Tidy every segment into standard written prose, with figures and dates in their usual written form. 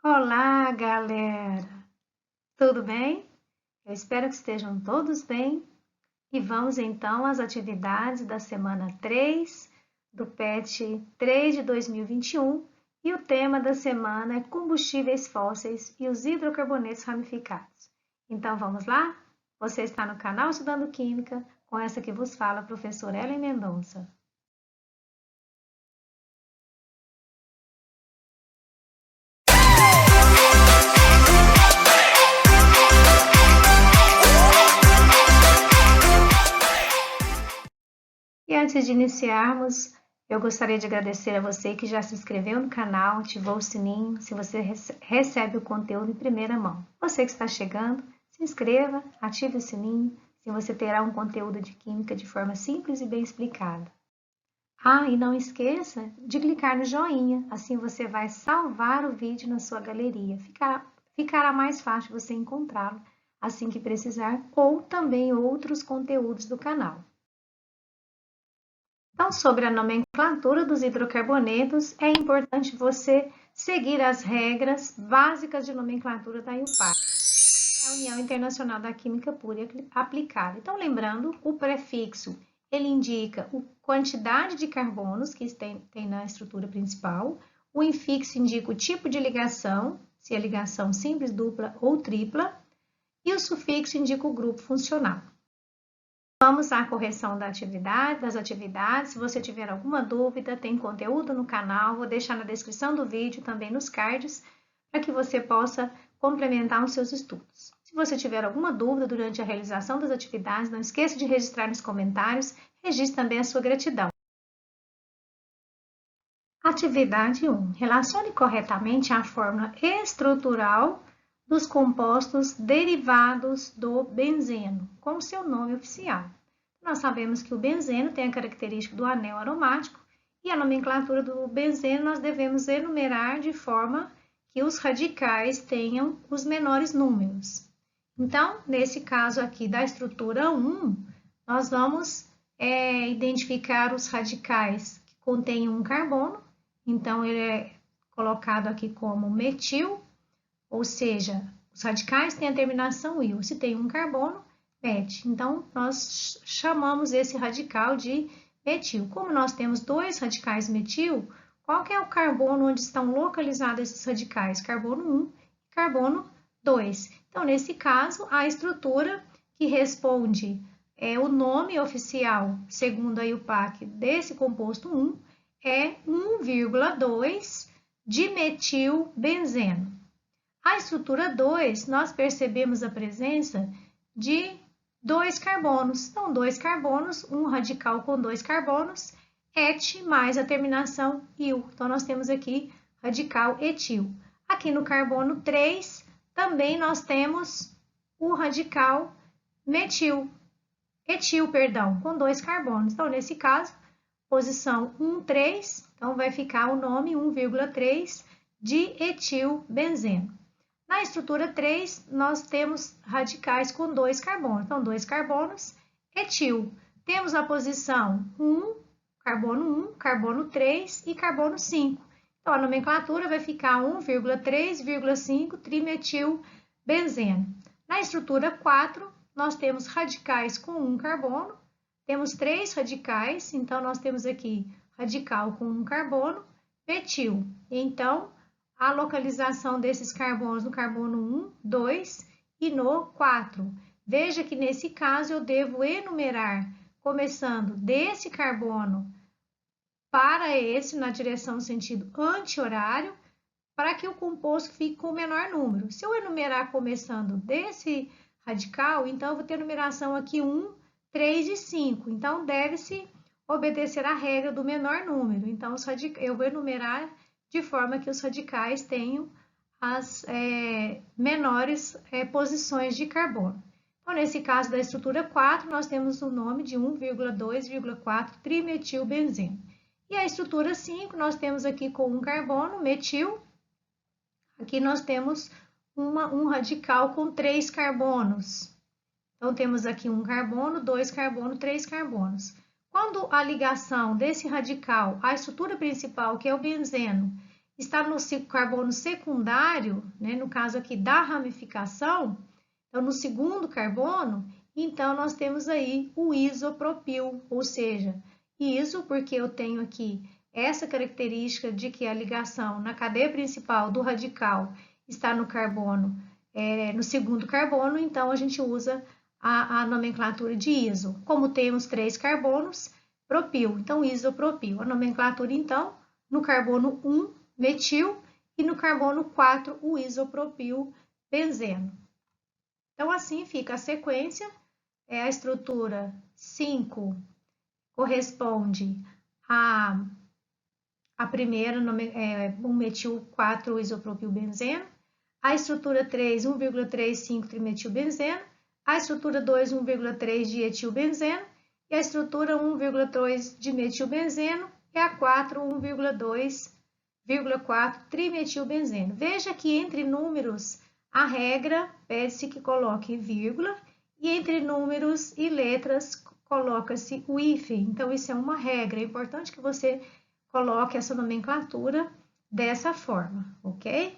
Olá, galera! Tudo bem? Eu espero que estejam todos bem e vamos então às atividades da semana 3 do PET 3 de 2021 e o tema da semana é combustíveis fósseis e os hidrocarbonetos ramificados. Então vamos lá? Você está no canal Estudando Química com essa que vos fala a professora Ellen Mendonça. E antes de iniciarmos, eu gostaria de agradecer a você que já se inscreveu no canal, ativou o sininho, se você recebe o conteúdo em primeira mão. Você que está chegando, se inscreva, ative o sininho, se você terá um conteúdo de química de forma simples e bem explicada. Ah, e não esqueça de clicar no joinha, assim você vai salvar o vídeo na sua galeria. Ficará mais fácil você encontrá-lo assim que precisar, ou também outros conteúdos do canal. Então, sobre a nomenclatura dos hidrocarbonetos, é importante você seguir as regras básicas de nomenclatura da IUPAC, a União Internacional da Química Pura e Aplicada. Então, lembrando, o prefixo, ele indica a quantidade de carbonos que tem na estrutura principal, o infixo indica o tipo de ligação, se é ligação simples, dupla ou tripla, e o sufixo indica o grupo funcional. Vamos à correção das atividades. Se você tiver alguma dúvida, tem conteúdo no canal, vou deixar na descrição do vídeo, também nos cards, para que você possa complementar os seus estudos. Se você tiver alguma dúvida durante a realização das atividades, não esqueça de registrar nos comentários, registre também a sua gratidão. Atividade 1. Relacione corretamente a fórmula estrutural dos compostos derivados do benzeno, com o seu nome oficial. Nós sabemos que o benzeno tem a característica do anel aromático e a nomenclatura do benzeno nós devemos enumerar de forma que os radicais tenham os menores números. Então, nesse caso aqui da estrutura 1, nós vamos identificar os radicais que contêm um carbono, então ele é colocado aqui como metil, ou seja, os radicais têm a terminação il. Se tem um carbono, met. Então, nós chamamos esse radical de metil. Como nós temos dois radicais metil, qual que é o carbono onde estão localizados esses radicais? Carbono 1 e carbono 2. Então, nesse caso, a estrutura que responde o nome oficial, segundo a IUPAC, desse composto 1 é 1,2 dimetilbenzeno. A estrutura 2, nós percebemos a presença de dois carbonos. Então, dois carbonos, um radical com dois carbonos, et mais a terminação il. Então, nós temos aqui radical etil. Aqui no carbono 3, também nós temos o radical etil, com dois carbonos. Então, nesse caso, posição 1,3, então vai ficar o nome 1,3 de etilbenzeno. Na estrutura 3, nós temos radicais com dois carbonos. Então, dois carbonos, etil. Temos a posição 1, carbono 3 e carbono 5. Então, a nomenclatura vai ficar 1,3,5 trimetilbenzeno. Na estrutura 4, nós temos radicais com um carbono. Temos três radicais, então nós temos aqui radical com um carbono, metil. Então, a localização desses carbonos no carbono 1, 2 e no 4. Veja que nesse caso eu devo enumerar, começando desse carbono para esse, na direção sentido anti-horário, para que o composto fique com o menor número. Se eu enumerar começando desse radical, então eu vou ter numeração aqui 1, 3 e 5. Então, deve-se obedecer à regra do menor número. Então, eu vou enumerar de forma que os radicais tenham as menores posições de carbono. Então, nesse caso da estrutura 4, nós temos o nome de 1,2,4 trimetilbenzeno. E a estrutura 5, nós temos aqui com um carbono, metil. Aqui nós temos um radical com 3 carbonos. Então, temos aqui um carbono, 2 carbonos, 3 carbonos. Quando a ligação desse radical à estrutura principal, que é o benzeno, está no carbono secundário, né, no caso aqui da ramificação, então no segundo carbono, então nós temos aí o isopropil, ou seja, iso porque eu tenho aqui essa característica de que a ligação na cadeia principal do radical está no carbono, no segundo carbono, então a gente usa a nomenclatura de iso. Como temos 3 carbonos, propil, então isopropil. A nomenclatura, então, no carbono 1, metil, e no carbono 4, o isopropil benzeno. Então, assim fica a sequência. A estrutura 5 corresponde a primeira, o metil 4 isopropil benzeno. A estrutura 3, 1,35 trimetilbenzeno. A estrutura 2, 1,3 dietilbenzeno. E a estrutura 1,2 dimetilbenzeno. E a 4, 1,2,4 trimetilbenzeno. Veja que entre números, a regra pede-se que coloque vírgula. E entre números e letras, coloca-se o hífen. Então, isso é uma regra. É importante que você coloque essa nomenclatura dessa forma, ok?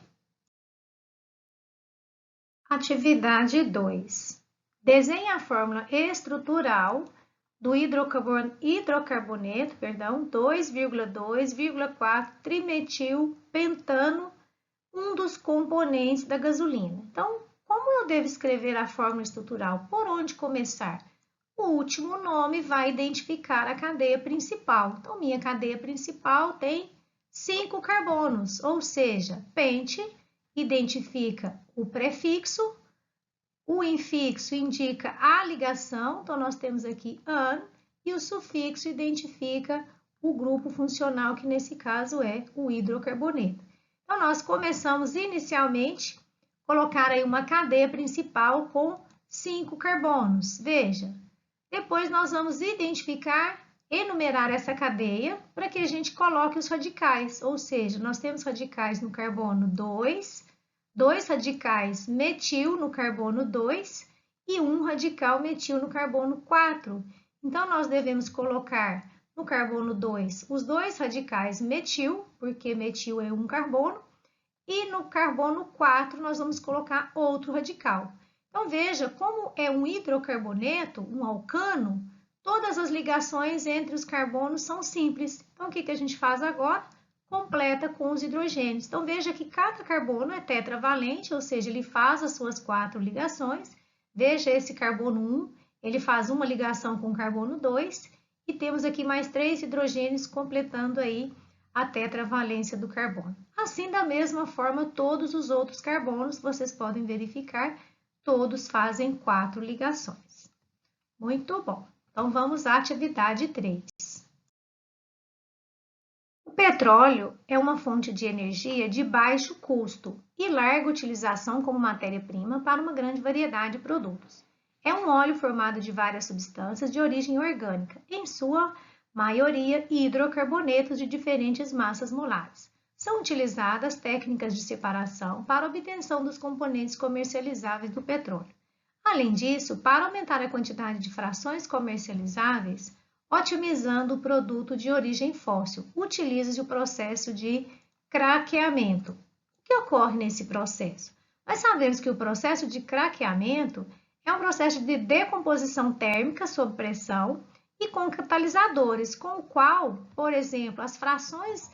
Atividade 2. Desenhe a fórmula estrutural do hidrocarboneto 2,2,4 trimetilpentano, um dos componentes da gasolina. Então, como eu devo escrever a fórmula estrutural? Por onde começar? O último nome vai identificar a cadeia principal. Então, minha cadeia principal tem 5 carbonos, ou seja, pente identifica o prefixo, o infixo indica a ligação, então nós temos aqui an, e o sufixo identifica o grupo funcional, que nesse caso é o hidrocarboneto. Então, nós começamos inicialmente a colocar aí uma cadeia principal com 5 carbonos. Veja, depois nós vamos identificar, enumerar essa cadeia para que a gente coloque os radicais, ou seja, nós temos radicais no carbono 2, 2 radicais metil no carbono 2 e 1 radical metil no carbono 4. Então, nós devemos colocar no carbono 2 os 2 radicais metil, porque metil é um carbono, e no carbono 4 nós vamos colocar outro radical. Então, veja como é um hidrocarboneto, um alcano, todas as ligações entre os carbonos são simples. Então, o que a gente faz agora? Completa com os hidrogênios. Então, veja que cada carbono é tetravalente, ou seja, ele faz as suas 4 ligações. Veja esse carbono 1, ele faz uma ligação com o carbono 2, e temos aqui mais 3 hidrogênios completando aí a tetravalência do carbono. Assim, da mesma forma, todos os outros carbonos, vocês podem verificar, todos fazem 4 ligações. Muito bom. Então, vamos à atividade 3. O petróleo é uma fonte de energia de baixo custo e larga utilização como matéria-prima para uma grande variedade de produtos. É um óleo formado de várias substâncias de origem orgânica, em sua maioria hidrocarbonetos de diferentes massas molares. São utilizadas técnicas de separação para a obtenção dos componentes comercializáveis do petróleo. Além disso, para aumentar a quantidade de frações comercializáveis, otimizando o produto de origem fóssil, utiliza-se o processo de craqueamento. O que ocorre nesse processo? Nós sabemos que o processo de craqueamento é um processo de decomposição térmica sob pressão e com catalisadores, com o qual, por exemplo, as frações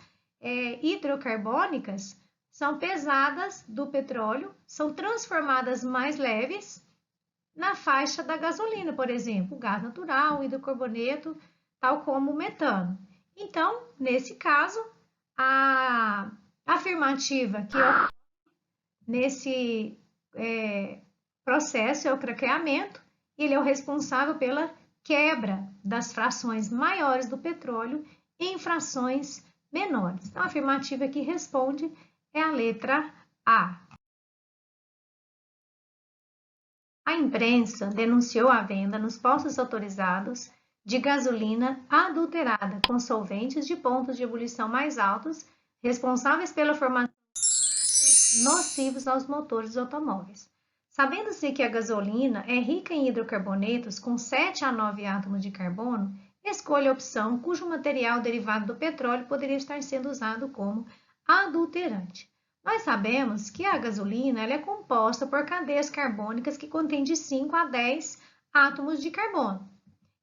hidrocarbônicas são pesadas do petróleo, são transformadas mais leves na faixa da gasolina, por exemplo, o gás natural, o hidrocarboneto, tal como o metano. Então, nesse caso, a afirmativa que ocorre nesse processo é o craqueamento, ele é o responsável pela quebra das frações maiores do petróleo em frações menores. Então, a afirmativa que responde é a letra A. A imprensa denunciou a venda nos postos autorizados de gasolina adulterada com solventes de pontos de ebulição mais altos, responsáveis pela formação de nocivos aos motores dos automóveis. Sabendo-se que a gasolina é rica em hidrocarbonetos com 7 a 9 átomos de carbono, escolha a opção cujo material derivado do petróleo poderia estar sendo usado como adulterante. Nós sabemos que a gasolina ela é composta por cadeias carbônicas que contêm de 5 a 10 átomos de carbono.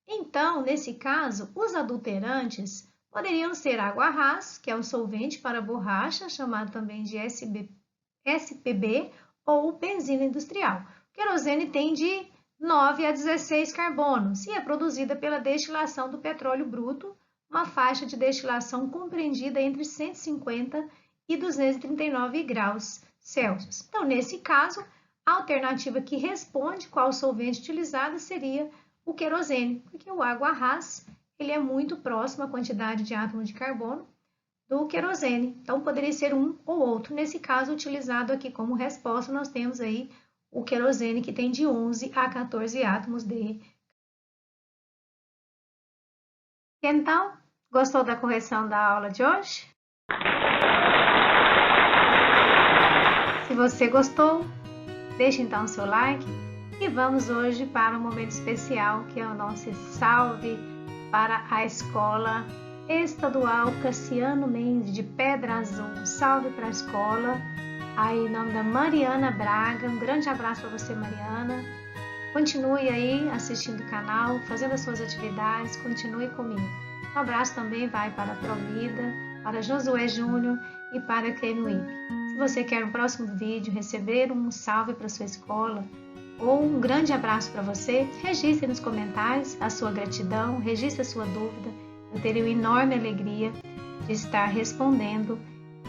Então, nesse caso, os adulterantes poderiam ser água rás, que é um solvente para borracha, chamado também de SPB, ou benzina industrial. O querosene tem de 9 a 16 carbonos e é produzida pela destilação do petróleo bruto, uma faixa de destilação compreendida entre 150 e 239 graus Celsius. Então, nesse caso, a alternativa que responde qual solvente utilizado seria o querosene, porque o água rás ele é muito próximo à quantidade de átomos de carbono do querosene. Então, poderia ser um ou outro. Nesse caso, utilizado aqui como resposta, nós temos aí o querosene, que tem de 11 a 14 átomos de. Então, gostou da correção da aula de hoje? Se você gostou, deixe então seu like e vamos hoje para um momento especial, que é o nosso salve para a Escola Estadual Cassiano Mendes de Pedra Azul. Salve para a escola, aí em nome da Mariana Braga. Um grande abraço para você, Mariana. Continue aí assistindo o canal, fazendo as suas atividades, continue comigo. Um abraço também vai para a Provida, para Josué Júnior e para a Kenuípe. Se você quer no próximo vídeo receber um salve para sua escola ou um grande abraço para você, registre nos comentários a sua gratidão, registre a sua dúvida. Eu terei uma enorme alegria de estar respondendo,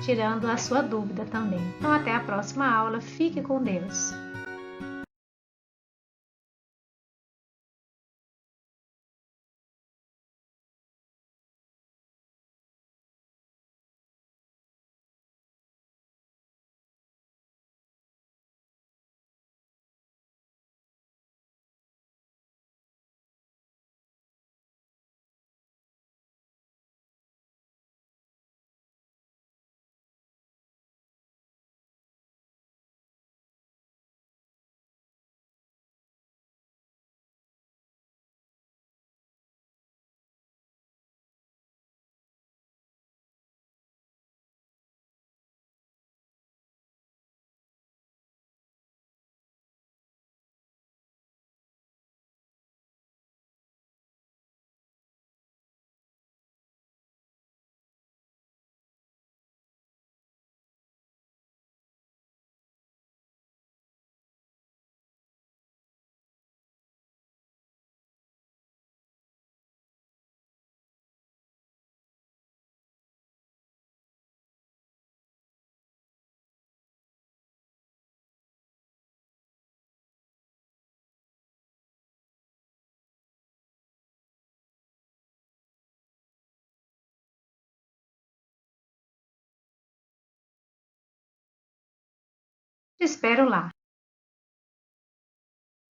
tirando a sua dúvida também. Então, até a próxima aula. Fique com Deus. Te espero lá.